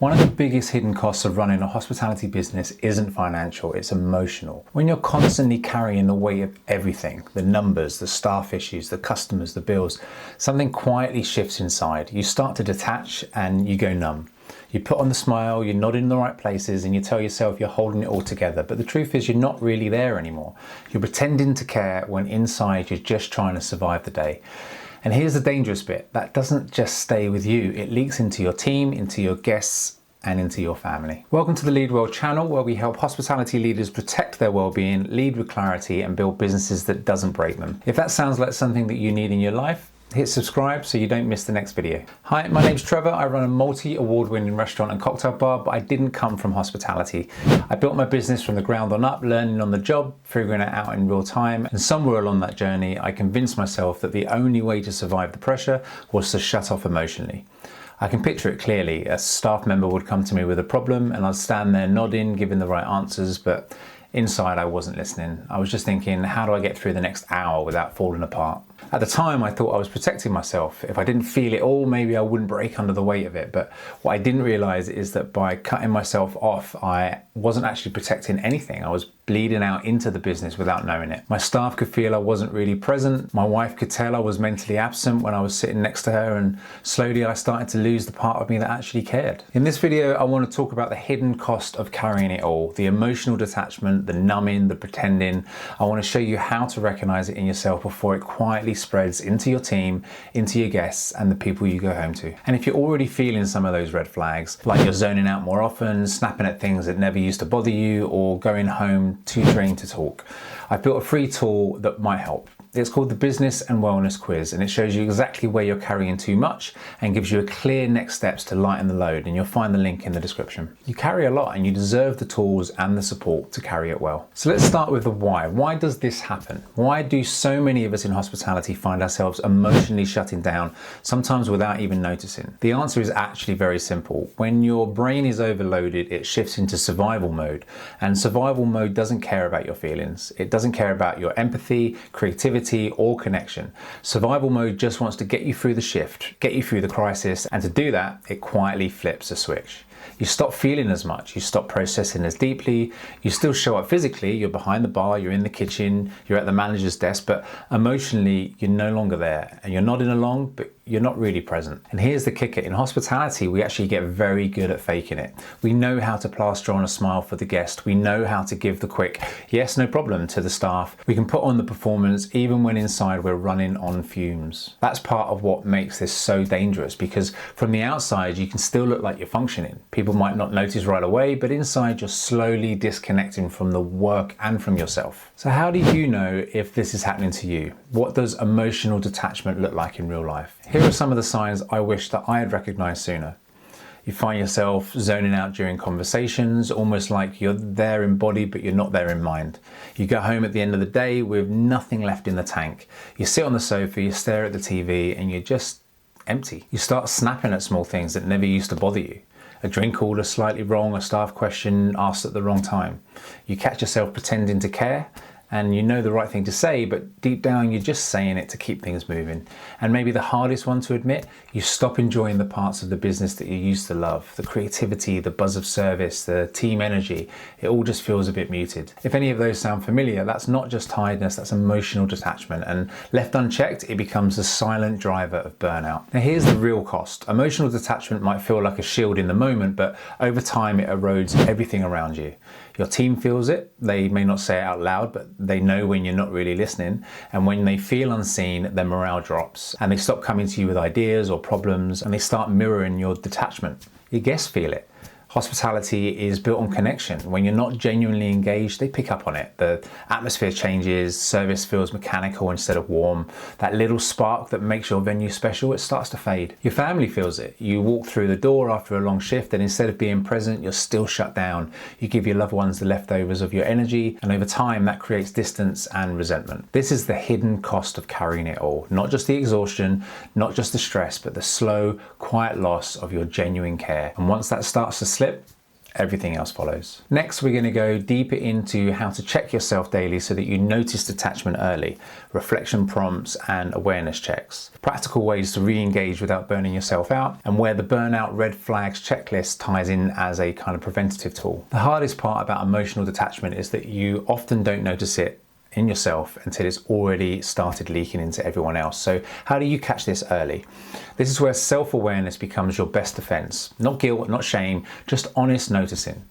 One of the biggest hidden costs of running a hospitality business isn't financial, it's emotional. When you're constantly carrying the weight of everything, the numbers, the staff issues, the customers, the bills, something quietly shifts inside. You start to detach and you go numb. You put on the smile, you're nodding in the right places, and you tell yourself you're holding it all together. But the truth is you're not really there anymore. You're pretending to care when inside you're just trying to survive the day. And here's the dangerous bit. That doesn't just stay with you. It leaks into your team, into your guests, and into your family. Welcome to the Lead Well channel, where we help hospitality leaders protect their well-being, lead with clarity, and build businesses that doesn't break them. If that sounds like something that you need in your life, hit subscribe so you don't miss the next video. Hi, my name's Trevor. I run a multi-award-winning restaurant and cocktail bar, but I didn't come from hospitality. I built my business from the ground on up, learning on the job, figuring it out in real time, and somewhere along that journey, I convinced myself that the only way to survive the pressure was to shut off emotionally. I can picture it clearly. A staff member would come to me with a problem and I'd stand there nodding, giving the right answers, but inside I wasn't listening. I was just thinking, how do I get through the next hour without falling apart? At the time, I thought I was protecting myself. If I didn't feel it all, maybe I wouldn't break under the weight of it. But what I didn't realize is that by cutting myself off, I wasn't actually protecting anything. I was bleeding out into the business without knowing it. My staff could feel I wasn't really present. My wife could tell I was mentally absent when I was sitting next to her, and slowly I started to lose the part of me that actually cared. In this video, I want to talk about the hidden cost of carrying it all, the emotional detachment, the numbing, the pretending. I want to show you how to recognize it in yourself before it quietly spreads into your team, into your guests, and the people you go home to. And if you're already feeling some of those red flags, like you're zoning out more often, snapping at things that never used to bother you, or going home too drained to talk, I've built a free tool that might help. It's called the Business and Wellness Quiz, and it shows you exactly where you're carrying too much and gives you a clear next steps to lighten the load, and you'll find the link in the description. You carry a lot and you deserve the tools and the support to carry it well. So let's start with the why. Why does this happen? Why do so many of us in hospitality find ourselves emotionally shutting down, sometimes without even noticing? The answer is actually very simple. When your brain is overloaded, it shifts into survival mode, and survival mode doesn't care about your feelings. It doesn't care about your empathy, creativity, or connection. Survival mode just wants to get you through the shift, get you through the crisis, and to do that, it quietly flips a switch. You stop feeling as much, you stop processing as deeply, you still show up physically, you're behind the bar, you're in the kitchen, you're at the manager's desk, but emotionally, you're no longer there, and you're nodding along, but you're not really present. And here's the kicker. In hospitality, we actually get very good at faking it. We know how to plaster on a smile for the guest. We know how to give the quick, yes, no problem to the staff. We can put on the performance even when inside we're running on fumes. That's part of what makes this so dangerous, because from the outside, you can still look like you're functioning. People might not notice right away, but inside you're slowly disconnecting from the work and from yourself. So how do you know if this is happening to you? What does emotional detachment look like in real life? Here are some of the signs I wish that I had recognized sooner. You find yourself zoning out during conversations, almost like you're there in body, but you're not there in mind. You go home at the end of the day with nothing left in the tank. You sit on the sofa, you stare at the TV, and you're just empty. You start snapping at small things that never used to bother you. A drink order slightly wrong, a staff question asked at the wrong time. You catch yourself pretending to care, and you know the right thing to say, but deep down you're just saying it to keep things moving. And maybe the hardest one to admit, you stop enjoying the parts of the business that you used to love. The creativity, the buzz of service, the team energy, it all just feels a bit muted. If any of those sound familiar, that's not just tiredness, that's emotional detachment. And left unchecked, it becomes the silent driver of burnout. Now here's the real cost. Emotional detachment might feel like a shield in the moment, but over time it erodes everything around you. Your team feels it. They may not say it out loud, but they know when you're not really listening. And when they feel unseen, their morale drops and they stop coming to you with ideas or problems, and they start mirroring your detachment. Your guests feel it. Hospitality is built on connection. When you're not genuinely engaged, they pick up on it. The atmosphere changes, service feels mechanical instead of warm. That little spark that makes your venue special, it starts to fade. Your family feels it. You walk through the door after a long shift, and instead of being present, you're still shut down. You give your loved ones the leftovers of your energy, and over time that creates distance and resentment. This is the hidden cost of carrying it all. Not just the exhaustion, not just the stress, but the slow, quiet loss of your genuine care. And once that starts to slip, everything else follows. Next, we're going to go deeper into how to check yourself daily so that you notice detachment early, reflection prompts and awareness checks, practical ways to re-engage without burning yourself out, and where the burnout red flags checklist ties in as a kind of preventative tool. The hardest part about emotional detachment is that you often don't notice it in yourself until it's already started leaking into everyone else. So how do you catch this early? This is where self-awareness becomes your best defense. Not guilt, not shame, just honest noticing.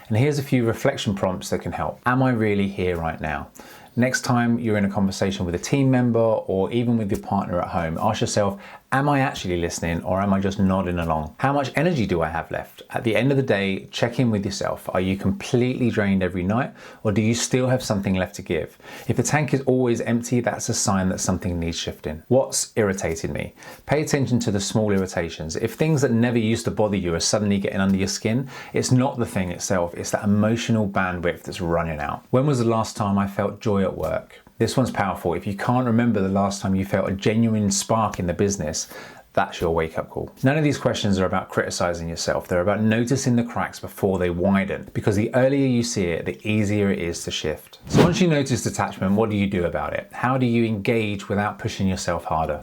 And here's a few reflection prompts that can help. Am I really here right now? Next time you're in a conversation with a team member or even with your partner at home, ask yourself, am I actually listening or am I just nodding along? How much energy do I have left? At the end of the day, check in with yourself. Are you completely drained every night or do you still have something left to give? If the tank is always empty, that's a sign that something needs shifting. What's irritated me? Pay attention to the small irritations. If things that never used to bother you are suddenly getting under your skin, it's not the thing itself, it's that emotional bandwidth that's running out. When was the last time I felt joy at work? This one's powerful. If you can't remember the last time you felt a genuine spark in the business, that's your wake-up call. None of these questions are about criticizing yourself. They're about noticing the cracks before they widen, because the earlier you see it, the easier it is to shift. So once you notice detachment, what do you do about it? How do you engage without pushing yourself harder?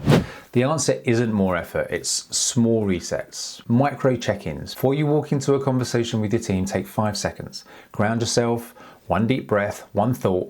The answer isn't more effort, it's small resets, micro check-ins. Before you walk into a conversation with your team, take 5 seconds. Ground yourself, one deep breath, one thought.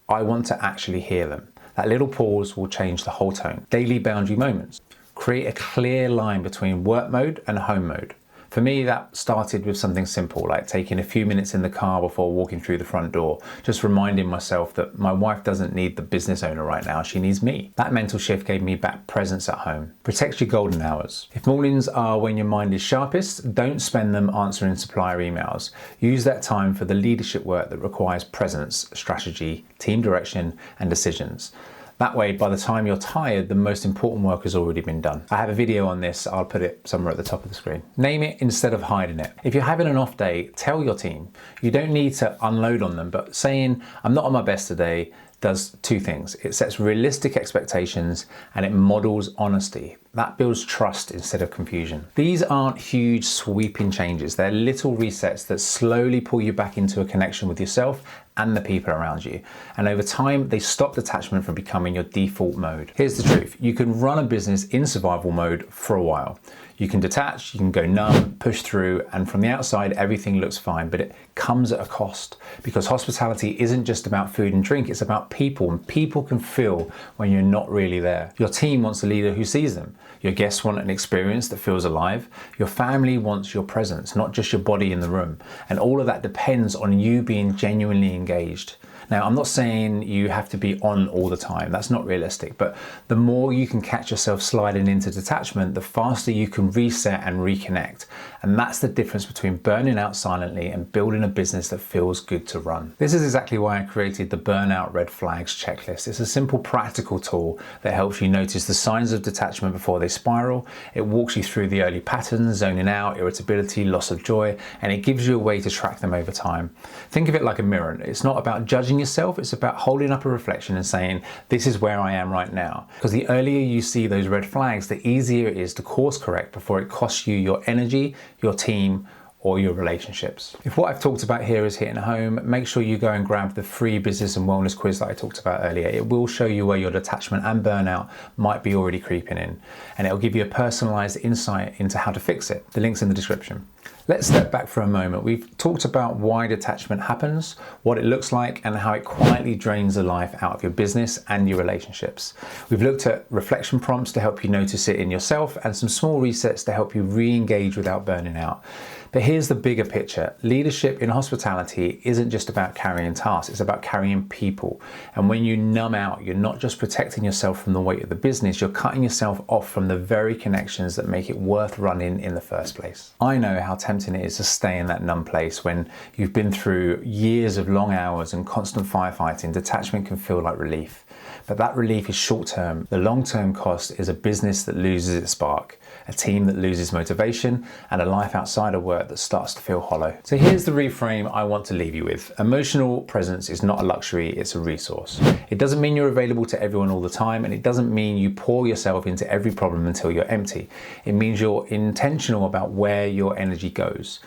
I want to actually hear them. That little pause will change the whole tone. Daily boundary moments. Create a clear line between work mode and home mode. For me, that started with something simple, like taking a few minutes in the car before walking through the front door, just reminding myself that my wife doesn't need the business owner right now, she needs me. That mental shift gave me back presence at home. Protect your golden hours. If mornings are when your mind is sharpest, don't spend them answering supplier emails. Use that time for the leadership work that requires presence, strategy, team direction, and decisions. That way, by the time you're tired, the most important work has already been done. I have a video on this, I'll put it somewhere at the top of the screen. Name it instead of hiding it. If you're having an off day, tell your team. You don't need to unload on them, but saying, I'm not on my best today, does 2 things. It sets realistic expectations and it models honesty. That builds trust instead of confusion. These aren't huge sweeping changes. They're little resets that slowly pull you back into a connection with yourself and the people around you. And over time, they stop detachment from becoming your default mode. Here's the truth. You can run a business in survival mode for a while. You can detach, you can go numb, push through, and from the outside, everything looks fine, but it comes at a cost because hospitality isn't just about food and drink, it's about people, and people can feel when you're not really there. Your team wants a leader who sees them. Your guests want an experience that feels alive. Your family wants your presence, not just your body in the room. And all of that depends on you being genuinely engaged. Now, I'm not saying you have to be on all the time. That's not realistic. But the more you can catch yourself sliding into detachment, the faster you can reset and reconnect. And that's the difference between burning out silently and building a business that feels good to run. This is exactly why I created the Burnout Red Flags checklist. It's a simple, practical tool that helps you notice the signs of detachment before they spiral. It walks you through the early patterns, zoning out, irritability, loss of joy, and it gives you a way to track them over time. Think of it like a mirror. It's not about judging yourself, it's about holding up a reflection and saying, this is where I am right now. Because the earlier you see those red flags, the easier it is to course correct before it costs you your energy, your team, or your relationships. If what I've talked about here is hitting home, make sure you go and grab the free business and wellness quiz that I talked about earlier. It will show you where your detachment and burnout might be already creeping in, and it'll give you a personalized insight into how to fix it. The link's in the description. Let's step back for a moment. We've talked about why detachment happens, what it looks like, and how it quietly drains the life out of your business and your relationships. We've looked at reflection prompts to help you notice it in yourself and some small resets to help you re-engage without burning out. But here's the bigger picture. Leadership in hospitality isn't just about carrying tasks, it's about carrying people. And when you numb out, you're not just protecting yourself from the weight of the business, you're cutting yourself off from the very connections that make it worth running in the first place. I know how tempting it is to stay in that numb place when you've been through years of long hours and constant firefighting. Detachment can feel like relief. But that relief is short-term. The long-term cost is a business that loses its spark, a team that loses motivation, and a life outside of work that starts to feel hollow. So here's the reframe I want to leave you with. Emotional presence is not a luxury, it's a resource. It doesn't mean you're available to everyone all the time, and it doesn't mean you pour yourself into every problem until you're empty. It means you're intentional about where your energy goes.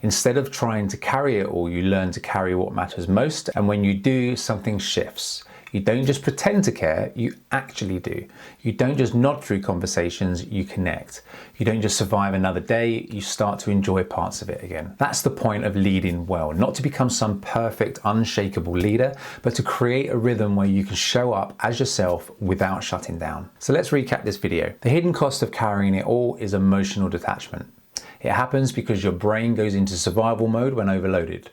Instead of trying to carry it all, you learn to carry what matters most. And when you do, something shifts. You don't just pretend to care, you actually do. You don't just nod through conversations, you connect. You don't just survive another day, you start to enjoy parts of it again. That's the point of leading well, not to become some perfect, unshakable leader, but to create a rhythm where you can show up as yourself without shutting down. So let's recap this video. The hidden cost of carrying it all is emotional detachment. It happens because your brain goes into survival mode when overloaded.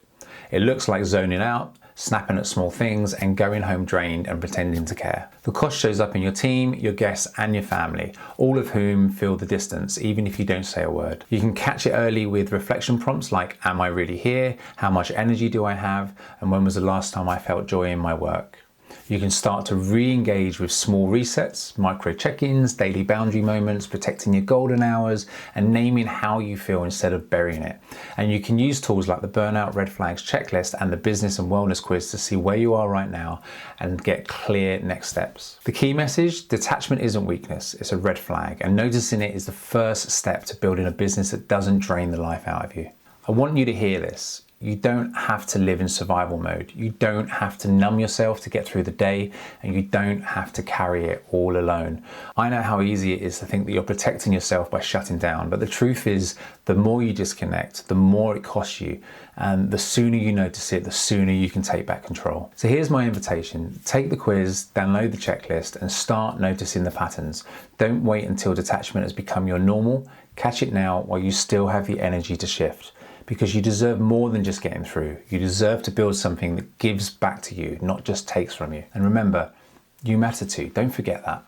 It looks like zoning out, snapping at small things, and going home drained and pretending to care. The cost shows up in your team, your guests, and your family, all of whom feel the distance, even if you don't say a word. You can catch it early with reflection prompts like, am I really here? How much energy do I have? And when was the last time I felt joy in my work? You can start to re-engage with small resets, micro check-ins, daily boundary moments, protecting your golden hours, and naming how you feel instead of burying it. And you can use tools like the Burnout Red Flags checklist and the Business and Wellness quiz to see where you are right now and get clear next steps. The key message: detachment isn't weakness, it's a red flag, and noticing it is the first step to building a business that doesn't drain the life out of you. I want you to hear this. You don't have to live in survival mode. You don't have to numb yourself to get through the day, and you don't have to carry it all alone. I know how easy it is to think that you're protecting yourself by shutting down, but the truth is, the more you disconnect, the more it costs you, and the sooner you notice it, the sooner you can take back control. So here's my invitation. Take the quiz, download the checklist, and start noticing the patterns. Don't wait until detachment has become your normal. Catch it now while you still have the energy to shift. Because you deserve more than just getting through. You deserve to build something that gives back to you, not just takes from you. And remember, you matter too. Don't forget that.